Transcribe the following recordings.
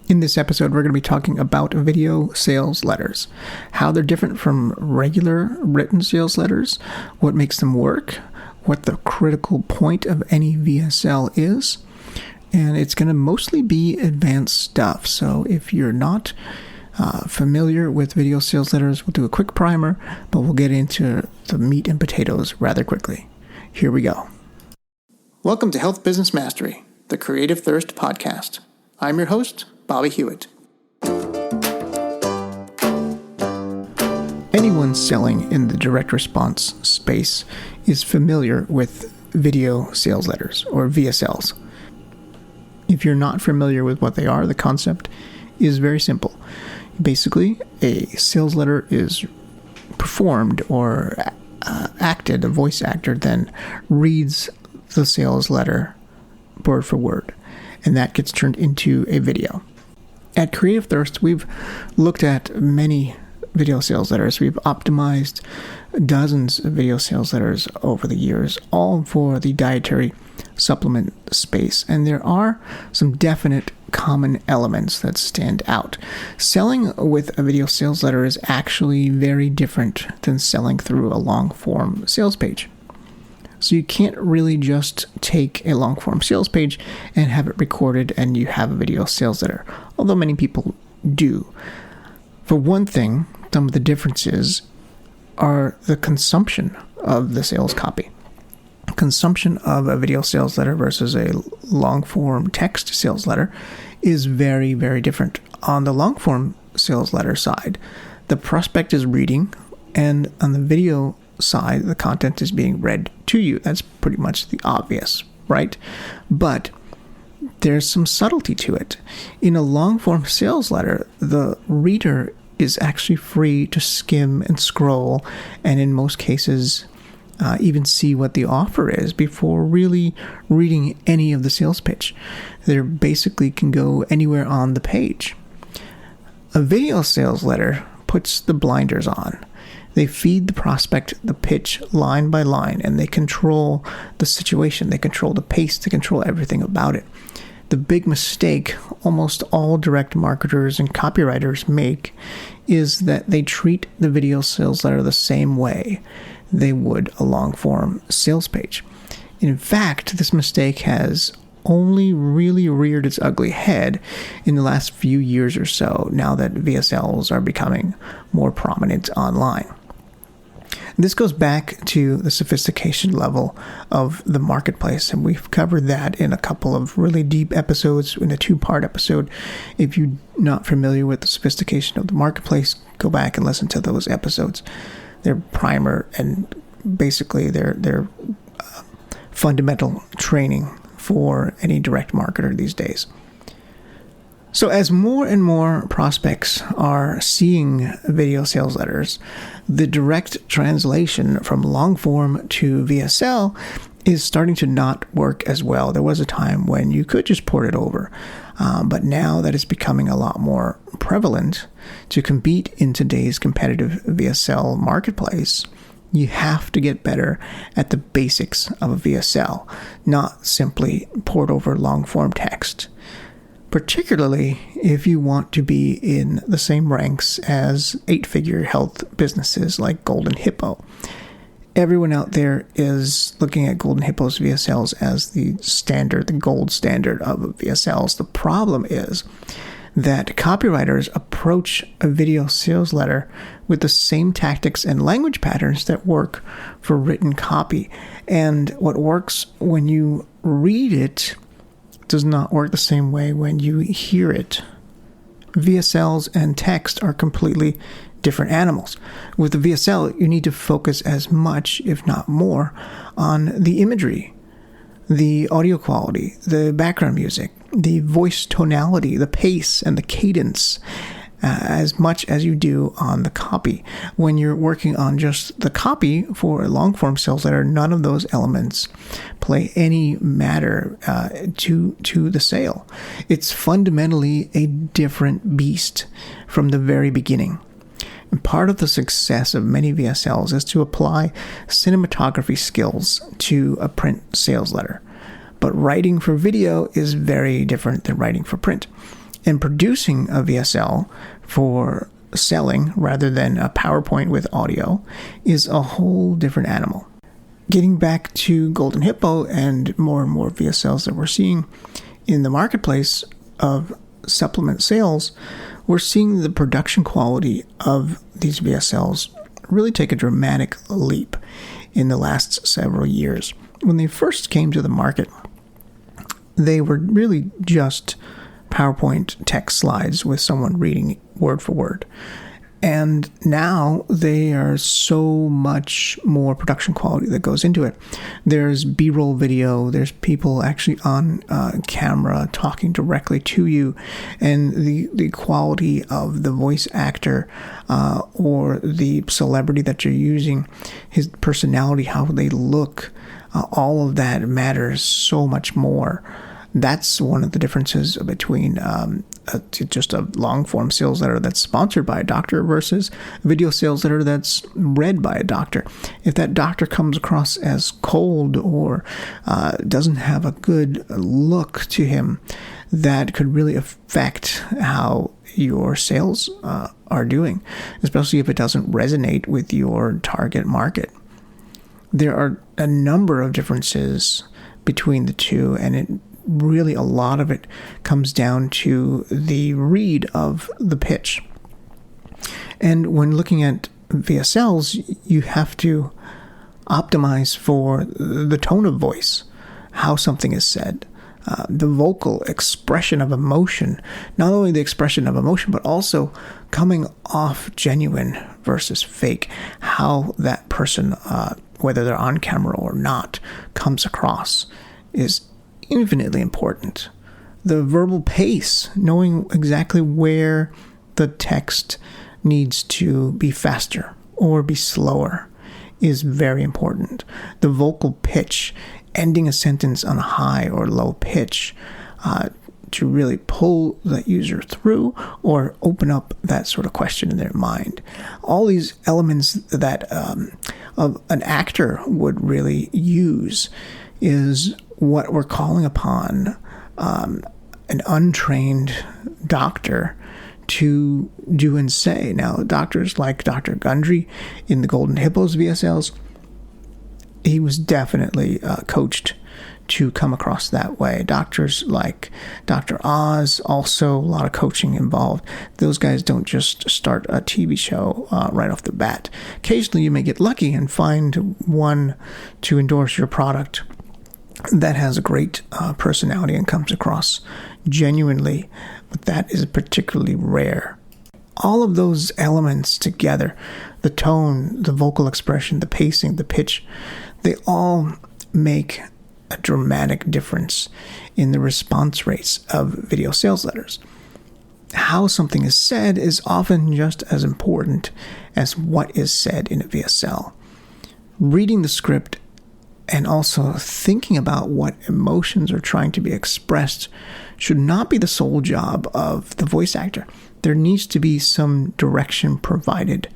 In this episode, we're going to be talking about video sales letters, how they're different from regular written sales letters, what makes them work, what the critical point of any VSL is, and it's going to mostly be advanced stuff. So if you're not familiar with video sales letters, we'll do a quick primer, but we'll get into the meat and potatoes rather quickly. Here we go. Welcome to Health Business Mastery, the Creative Thirst podcast. I'm your host, Bobby Hewitt. Anyone selling in the direct response space is familiar with video sales letters, or VSLs. If you're not familiar with what they are, the concept is very simple. Basically, a sales letter is performed or acted, a voice actor then reads the sales letter word for word, and that gets turned into a video. At Creative Thirst, we've looked at many video sales letters. We've optimized dozens of video sales letters over the years, all for the dietary supplement space. And there are some definite common elements that stand out. Selling with a video sales letter is actually very different than selling through a long-form sales page. So you can't really just take a long-form sales page and have it recorded and you have a video sales letter, although many people do. For one thing, some of the differences are the consumption of the sales copy. Consumption of a video sales letter versus a long-form text sales letter is very, very different. On the long-form sales letter side, the prospect is reading, and on the video side, the content is being read to you. That's pretty much the obvious, right? But there's some subtlety to it. In a long-form sales letter, the reader is actually free to skim and scroll, and in most cases, even see what the offer is before really reading any of the sales pitch. They basically can go anywhere on the page. A video sales letter puts the blinders on. They feed the prospect the pitch line by line, and they control the situation. They control the pace. They control everything about it. The big mistake almost all direct marketers and copywriters make is that they treat the video sales letter the same way they would a long-form sales page. In fact, this mistake has only really reared its ugly head in the last few years or so, now that VSLs are becoming more prominent online. This goes back to the sophistication level of the marketplace, and we've covered that in a couple of really deep episodes, in a two-part episode. If you're not familiar with the sophistication of the marketplace, go back and listen to those episodes. They're primer and basically they're fundamental training for any direct marketer these days. So as more and more prospects are seeing video sales letters, the direct translation from long form to VSL is starting to not work as well. There was a time when you could just port it over, but now that it's becoming a lot more prevalent to compete in today's competitive VSL marketplace, you have to get better at the basics of a VSL, not simply port over long form text. Particularly if you want to be in the same ranks as 8-figure health businesses like Golden Hippo. Everyone out there is looking at Golden Hippo's VSLs as the standard, the gold standard of VSLs. The problem is that copywriters approach a video sales letter with the same tactics and language patterns that work for written copy. And what works when you read it does not work the same way when you hear it. VSLs and text are completely different animals. With the VSL, you need to focus as much, if not more, on the imagery, the audio quality, the background music, the voice tonality, the pace, and the cadence, as much as you do on the copy. When you're working on just the copy for a long-form sales letter, none of those elements play any matter to the sale. It's fundamentally a different beast from the very beginning. And part of the success of many VSLs is to apply cinematography skills to a print sales letter. But writing for video is very different than writing for print. And producing a VSL for selling rather than a PowerPoint with audio is a whole different animal. Getting back to Golden Hippo and more VSLs that we're seeing in the marketplace of supplement sales, we're seeing the production quality of these VSLs really take a dramatic leap in the last several years. When they first came to the market, they were really just PowerPoint text slides with someone reading word for word. And now they are so much more production quality that goes into it. There's B-roll video. There's people actually on camera talking directly to you. And the quality of the voice actor or the celebrity that you're using, his personality, how they look, all of that matters so much more. That's one of the differences between just a long-form sales letter that's sponsored by a doctor versus a video sales letter that's read by a doctor. If that doctor comes across as cold or doesn't have a good look to him, that could really affect how your sales are doing, especially if it doesn't resonate with your target market. There are a number of differences between the two, and really a lot of it comes down to the read of the pitch. And when looking at VSLs, you have to optimize for the tone of voice, how something is said, the vocal expression of emotion, not only the expression of emotion, but also coming off genuine versus fake, how that person, whether they're on camera or not, comes across is infinitely important. The verbal pace, knowing exactly where the text needs to be faster or be slower, is very important. The vocal pitch, ending a sentence on a high or low pitch to really pull the user through or open up that sort of question in their mind. All these elements that of an actor would really use is what we're calling upon an untrained doctor to do and say. Now, doctors like Dr. Gundry in the Golden Hippos VSLs, he was definitely coached to come across that way. Doctors like Dr. Oz, also a lot of coaching involved. Those guys don't just start a TV show right off the bat. Occasionally you may get lucky and find one to endorse your product that has a great personality and comes across genuinely, but that is particularly rare. All of those elements together, the tone, the vocal expression, the pacing, the pitch, they all make a dramatic difference in the response rates of video sales letters. How something is said is often just as important as what is said in a VSL. Reading the script and also thinking about what emotions are trying to be expressed should not be the sole job of the voice actor. There needs to be some direction provided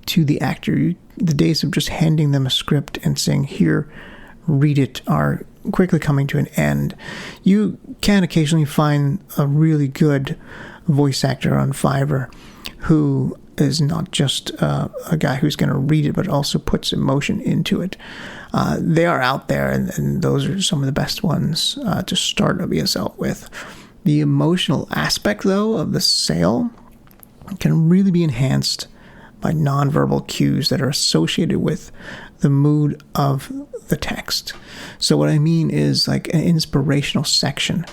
to the actor. The days of just handing them a script and saying, here, read it, are quickly coming to an end. You can occasionally find a really good voice actor on Fiverr who is not just a guy who's going to read it, but also puts emotion into it. They are out there, and those are some of the best ones to start a VSL with. The emotional aspect, though, of the sale can really be enhanced by nonverbal cues that are associated with the mood of the text. So what I mean is, like, an inspirational section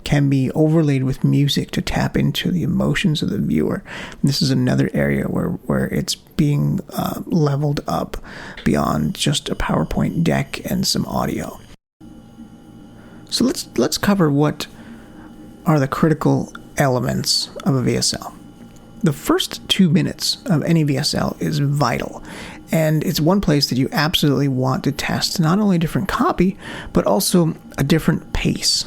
can be overlaid with music to tap into the emotions of the viewer. This is another area where it's being leveled up beyond just a PowerPoint deck and some audio. So let's cover what are the critical elements of a VSL. The first 2 minutes of any VSL is vital, and it's one place that you absolutely want to test not only a different copy, but also a different pace.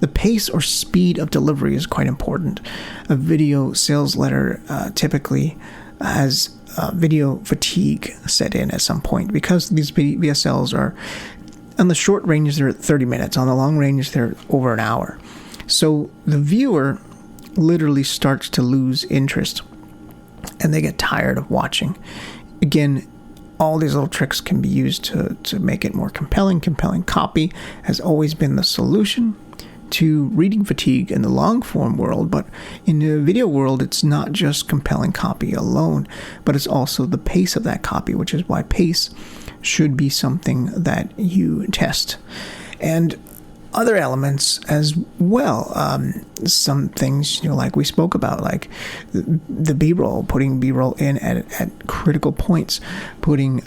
The pace or speed of delivery is quite important. A video sales letter typically has video fatigue set in at some point because these VSLs are, on the short range, they're 30 minutes. On the long range, they're over an hour. So the viewer literally starts to lose interest and they get tired of watching. Again, all these little tricks can be used to make it more compelling. Compelling copy has always been the solution to reading fatigue in the long form world, but in the video world, it's not just compelling copy alone, but it's also the pace of that copy, which is why pace should be something that you test. And other elements as well. Some things, like we spoke about, like the B-roll, putting B-roll in at critical points, putting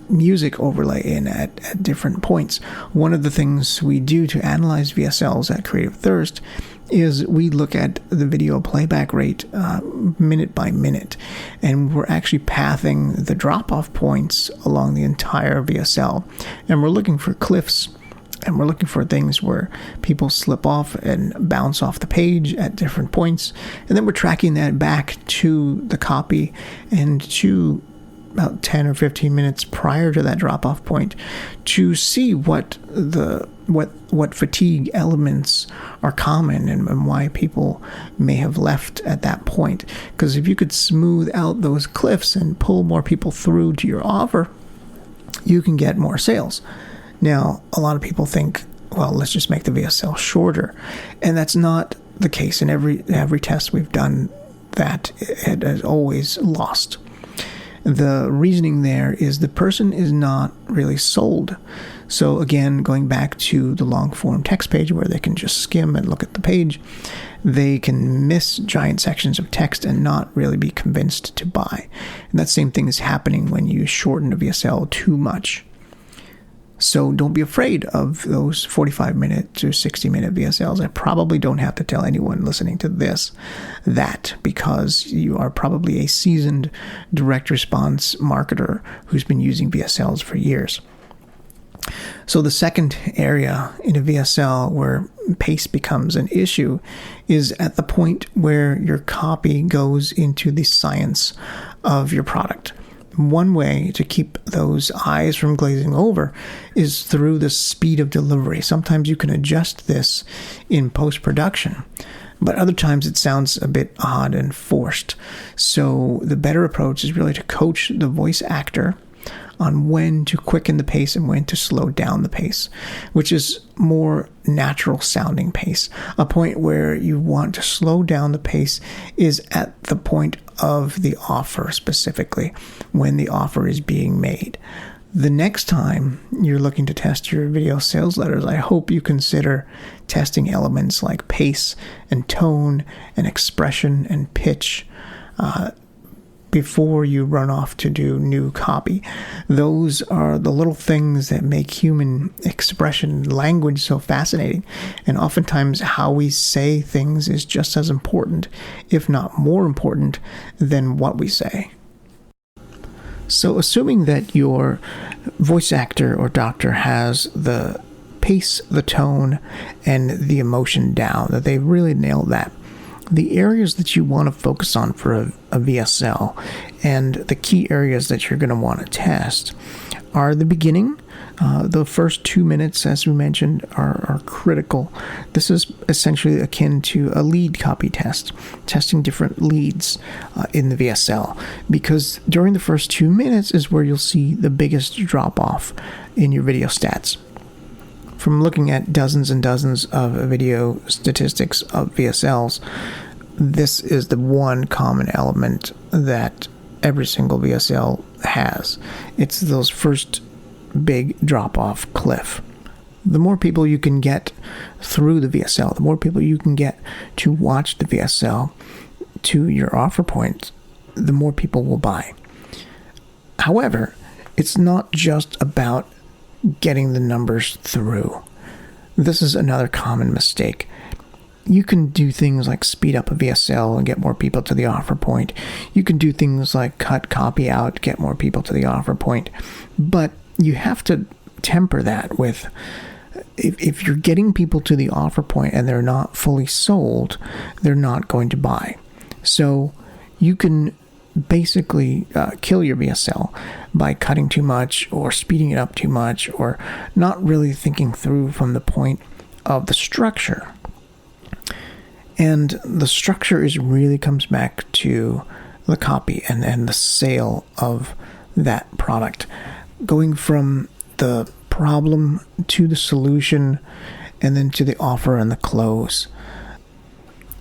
music overlay in at different points. One of the things we do to analyze VSLs at Creative Thirst is we look at the video playback rate minute by minute, and we're actually pathing the drop-off points along the entire VSL, and we're looking for cliffs. And we're looking for things where people slip off and bounce off the page at different points. And then we're tracking that back to the copy and to about 10 or 15 minutes prior to that drop-off point to see what fatigue elements are common and why people may have left at that point. Because if you could smooth out those cliffs and pull more people through to your offer, you can get more sales. Now, a lot of people think, well, let's just make the VSL shorter. And that's not the case. In every test we've done, that it has always lost. The reasoning there is the person is not really sold. So again, going back to the long form text page where they can just skim and look at the page, they can miss giant sections of text and not really be convinced to buy. And that same thing is happening when you shorten a VSL too much. So don't be afraid of those 45-minute to 60-minute VSLs. I probably don't have to tell anyone listening to this that, because you are probably a seasoned direct response marketer who's been using VSLs for years. So the second area in a VSL where pace becomes an issue is at the point where your copy goes into the science of your product. One way to keep those eyes from glazing over is through the speed of delivery. Sometimes you can adjust this in post-production, but other times it sounds a bit odd and forced. So the better approach is really to coach the voice actor on when to quicken the pace and when to slow down the pace, which is more natural sounding pace. A point where you want to slow down the pace is at the point of the offer, specifically when the offer is being made. The next time you're looking to test your video sales letters, I hope you consider testing elements like pace and tone and expression and pitch before you run off to do new copy. Those are the little things that make human expression, language so fascinating. And oftentimes how we say things is just as important, if not more important, than what we say. So assuming that your voice actor or doctor has the pace, the tone, and the emotion down, that they really nailed that, the areas that you want to focus on for a VSL and the key areas that you're going to want to test are the beginning. The first 2 minutes, as we mentioned, are critical. This is essentially akin to a lead copy test, testing different leads in the VSL, because during the first 2 minutes is where you'll see the biggest drop-off in your video stats. From looking at dozens and dozens of video statistics of VSLs, this is the one common element that every single VSL has. It's those first big drop-off cliff. The more people you can get through the VSL, the more people you can get to watch the VSL to your offer point, the more people will buy. However, it's not just about getting the numbers through. This is another common mistake. You can do things like speed up a VSL and get more people to the offer point. You can do things like cut copy out, get more people to the offer point. But you have to temper that with, if you're getting people to the offer point and they're not fully sold, they're not going to buy. So you can basically kill your VSL by cutting too much or speeding it up too much or not really thinking through from the point of the structure. And the structure really comes back to the copy and the sale of that product. Going from the problem to the solution and then to the offer and the close.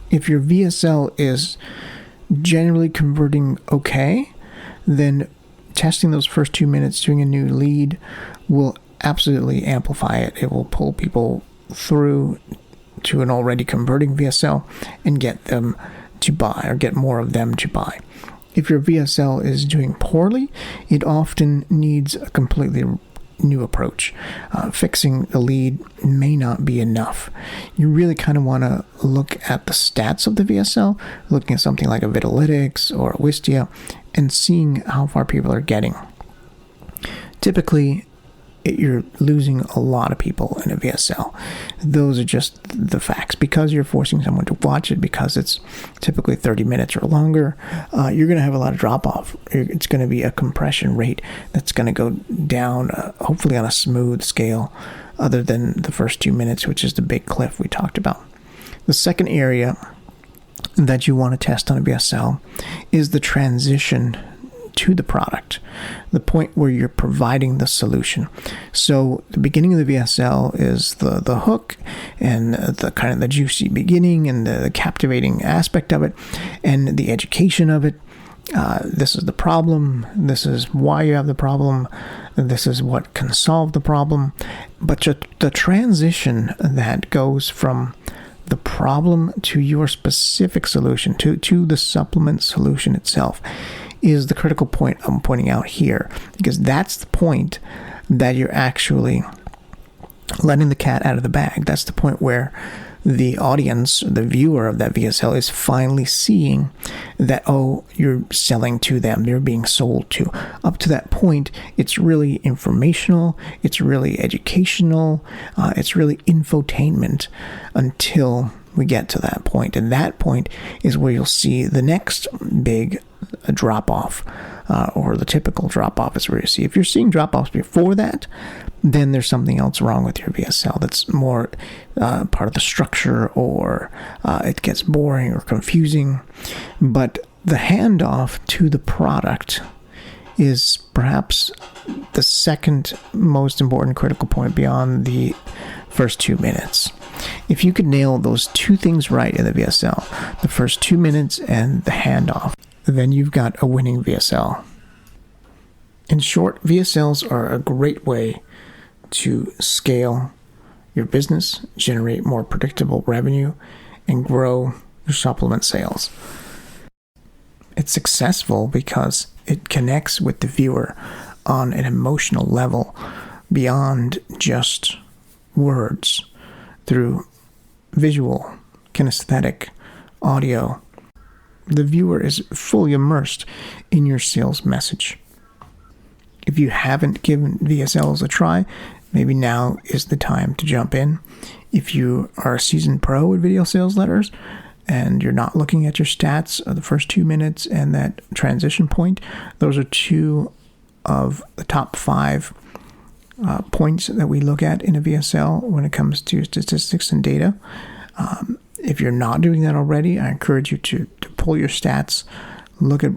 If your VSL is generally converting okay, then testing those first 2 minutes, doing a new lead will absolutely amplify it. It will pull people through to an already converting VSL and get them to buy, or get more of them to buy. If your VSL is doing poorly, it often needs a completely new approach. Fixing the lead may not be enough. You really kind of want to look at the stats of the VSL, looking at something like a Vitalytics or a Wistia, and seeing how far people are getting. Typically, you're losing a lot of people in a VSL. Those are just the facts. Because you're forcing someone to watch it, because it's typically 30 minutes or longer, you're going to have a lot of drop-off. It's going to be a compression rate that's going to go down, hopefully on a smooth scale, other than the first 2 minutes, which is the big cliff we talked about. The second area that you want to test on a VSL is the transition to the product, the point where you're providing the solution. So the beginning of the VSL is the hook and the kind of the juicy beginning and the captivating aspect of it and the education of it. This is the problem. This is why you have the problem. This is what can solve the problem. But the transition that goes from the problem to your specific solution, to the supplement solution itself, is the critical point I'm pointing out here, because that's the point that you're actually letting the cat out of the bag. That's the point where the audience, the viewer of that VSL, is finally seeing that, oh, you're selling to them, you're being sold to. Up to that point, it's really informational, it's really educational, it's really infotainment until we get to that point. And that point is where you'll see the next big drop-off, or the typical drop-off is where you see. If you're seeing drop-offs before that, then there's something else wrong with your VSL that's more part of the structure, or it gets boring or confusing. But the handoff to the product is perhaps the second most important critical point beyond the first 2 minutes. If you could nail those two things right in the VSL, the first 2 minutes and the handoff, then you've got a winning VSL. In short, VSLs are a great way to scale your business, generate more predictable revenue, and grow your supplement sales. It's successful because it connects with the viewer on an emotional level beyond just words, through visual, kinesthetic, audio. The viewer is fully immersed in your sales message. If you haven't given VSLs a try, maybe now is the time to jump in. If you are a seasoned pro at video sales letters and you're not looking at your stats of the first 2 minutes and that transition point, those are two of the top 5 points that we look at in a VSL when it comes to statistics and data. If you're not doing that already, I encourage you to pull your stats, look at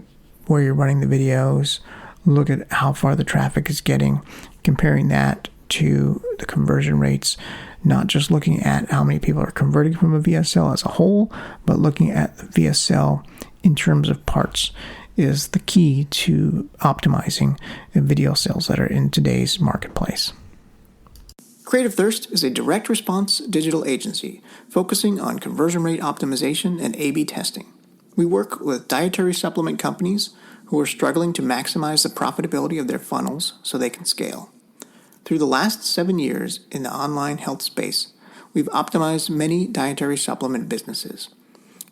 where you're running the videos, look at how far the traffic is getting, comparing that to the conversion rates, not just looking at how many people are converting from a VSL as a whole, but looking at the VSL in terms of parts is the key to optimizing a video sales letter in today's marketplace. Creative Thirst is a direct response digital agency focusing on conversion rate optimization and A/B testing. We work with dietary supplement companies who are struggling to maximize the profitability of their funnels so they can scale. Through the last 7 years in the online health space, we've optimized many dietary supplement businesses.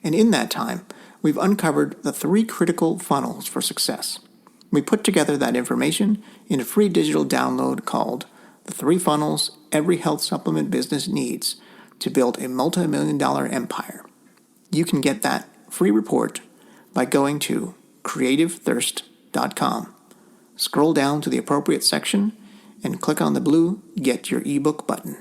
And in that time, we've uncovered the 3 critical funnels for success. We put together that information in a free digital download called The 3 Funnels Every Health Supplement Business Needs to Build a Multi-million-dollar Empire. You can get that free report by going to creativethirst.com. Scroll down to the appropriate section and click on the blue Get Your ebook button.